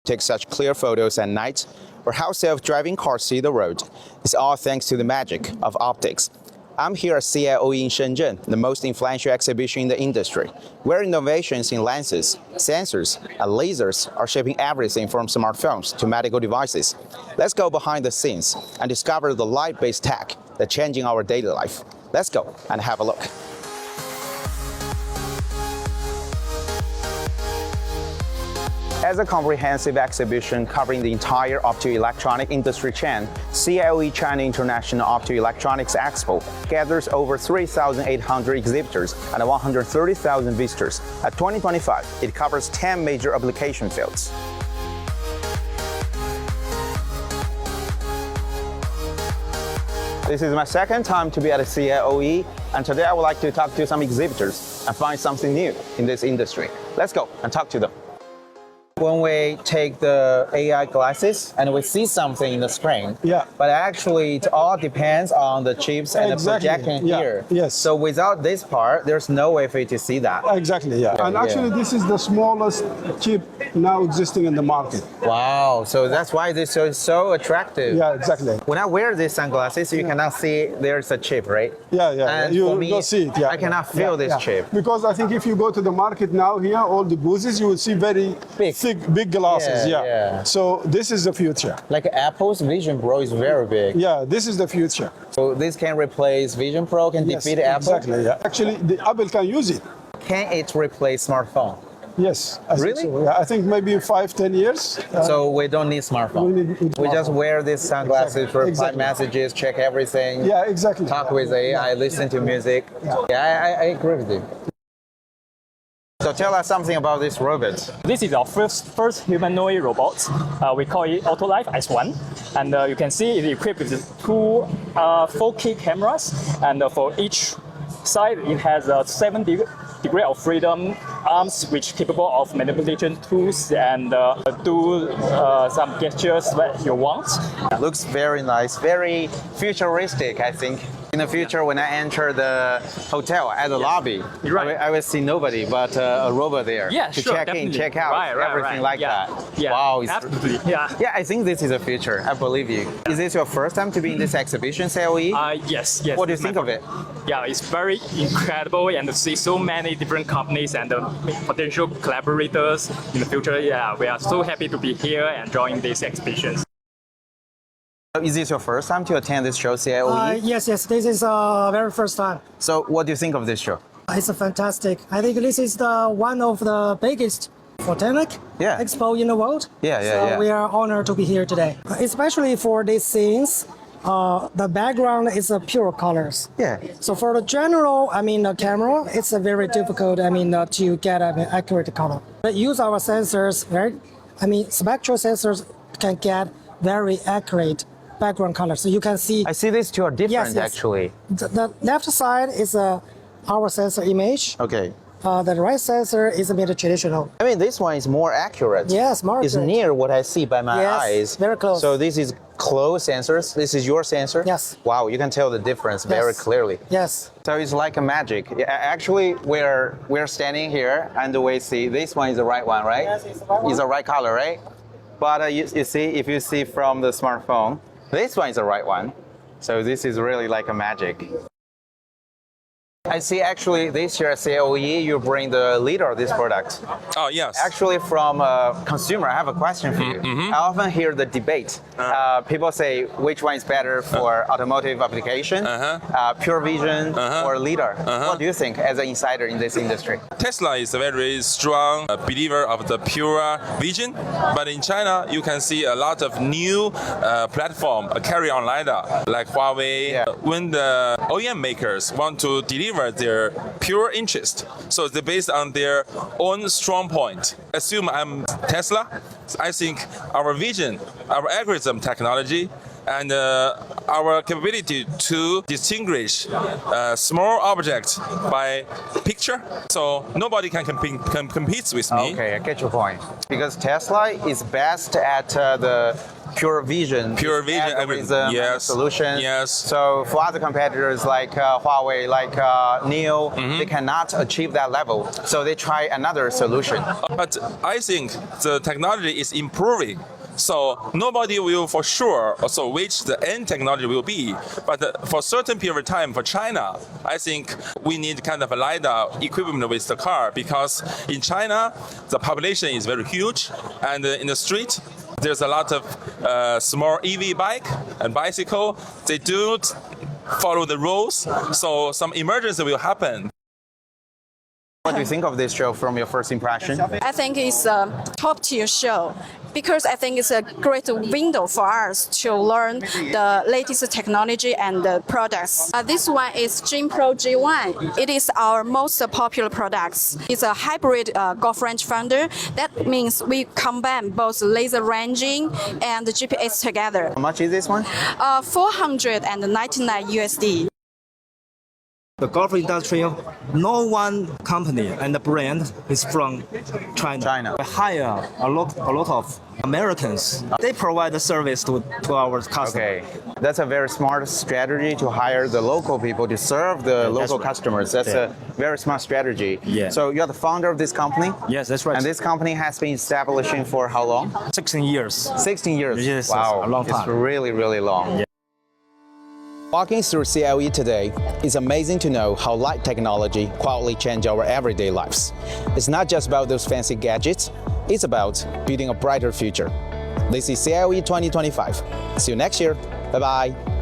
take such clear photos at night, or how self-driving cars see the road. It's all thanks to the magic of optics. I'm here at CIOE in Shenzhen, the most influential exhibition in the industry, where innovations in lenses, sensors, and lasers are shaping everything from smartphones to medical devices. Let's go behind the scenes and discover the light-based tech that's changing our daily life. Let's go and have a look. As a comprehensive exhibition covering the entire optoelectronic industry chain, CIOE China International Optoelectronics Expo gathers over 3,800 exhibitors and 130,000 visitors. At 2025, it covers 10 major application fields. This is my second time to be at a CIOE, and today I would like to talk to some exhibitors and find something new in this industry. Let's go and talk to them. When we take the AI glasses and we see something in the screen, but actually it all depends on the chips and the projection here. Yes. So without this part, there's no way for you to see that. Exactly, yeah. And actually this is the smallest chip now existing in the market. Wow, so that's why this is so attractive. Yeah, exactly. When I wear these sunglasses, you cannot see there's a chip, right? Yeah, yeah. And You for me, don't see it, yeah. I cannot feel this chip. Because I think if you go to the market now here, all the booths, you will see very big glasses, yeah. So this is the future. Like Apple's Vision Pro is very big. Yeah, this is the future. So this can replace Vision Pro, can defeat Apple? Exactly, yeah. Actually, the Apple can use it. Can it replace smartphone? Yes. I Really? think so. Yeah, I think maybe 5-10 years. So we don't need smartphone. We just wear these sunglasses, reply messages, check everything. Yeah, exactly. Talk with AI, listen to music. Yeah, I agree with you. So tell us something about this robot. This is our first humanoid robot. We call it Optoelectronic S1. And you can see it equipped with two 4K cameras. And for each side, it has a 7 degree of freedom arms, which capable of manipulation tools and do some gestures that you want. It looks very nice, very futuristic, I think. In the future, when I enter the hotel at the lobby, I will see nobody but a robot there to check in, check out, everything like that. Yeah, wow, absolutely. Yeah, I think this is the future. I believe you. Is this your first time to be in this exhibition, CIOE? Yes. What do you think of it? Yeah, it's very incredible, and to see so many different companies and potential collaborators in the future. Yeah, we are so happy to be here and join these exhibitions. Is this your first time to attend this show, CIOE? Yes, this is very first time. So what do you think of this show? It's fantastic. I think this is one of the biggest Photonics Expo in the world. So we are honored to be here today. Especially for these scenes, the background is pure colors. Yeah. So for the general, the camera, it's very difficult, to get an accurate color. But use our sensors, right? Spectral sensors can get very accurate background color. So you can see. I see these two are different actually. The left side is our sensor image. Okay. The right sensor is a bit traditional. This one is more accurate. Yes, more accurate. It's near what I see by my eyes. Very close. So this is close sensors. This is your sensor? Yes. Wow, you can tell the difference very clearly. Yes. So it's like a magic. Actually, we're standing here and we see this one is the right one, right? Yes, it's the right one. It's the right color, right? But you see, if you see from the smartphone, this one is the right one. So this is really like a magic. I see actually this year at CIOE, you bring the leader of this product. Oh, yes. Actually, from a consumer, I have a question for you. I often hear the debate. People say which one is better for automotive application, pure vision or LiDAR. What do you think as an insider in this industry? Tesla is a very strong believer of the pure vision, but in China, you can see a lot of new platform carry on LiDAR, like Huawei. When the OEM makers want to deliver their pure interest, so they're based on their own strong point. Assume I'm Tesla. I think our vision, our algorithm technology, and our capability to distinguish small objects by picture, so nobody can compete with me. Okay, I get your point. Because Tesla is best at the pure vision. Pure vision, algorithm, yes, solution. yes. So for other competitors like Huawei, like Neo, they cannot achieve that level. So they try another solution. But I think the technology is improving. So nobody will for sure also which the end technology will be. But for certain period of time for China, I think we need kind of a LiDAR equipment with the car, because in China, the population is very huge, and in the street, there's a lot of small EV bike and bicycle. They do follow the rules, so some emergency will happen. What do you think of this show from your first impression? I think it's a top-tier show because I think it's a great window for us to learn the latest technology and the products. This one is Dream Pro G1. It is our most popular products. It's a hybrid golf rangefinder. That means we combine both laser ranging and the GPS together. How much is this one? 499 USD. The golf industry, no one company and brand is from China. We hire a lot of Americans. They provide the service to our customers. Okay, that's a very smart strategy to hire the local people to serve the local customers. That's a very smart strategy. Yeah. So you're the founder of this company? Yes, that's right. And this company has been establishing for how long? 16 years. 16 years. Yes, wow, a long time. It's really, really long. Yeah. Walking through CIOE today, it's amazing to know how light technology quietly changes our everyday lives. It's not just about those fancy gadgets, it's about building a brighter future. This is CIOE 2025. See you next year. Bye-bye.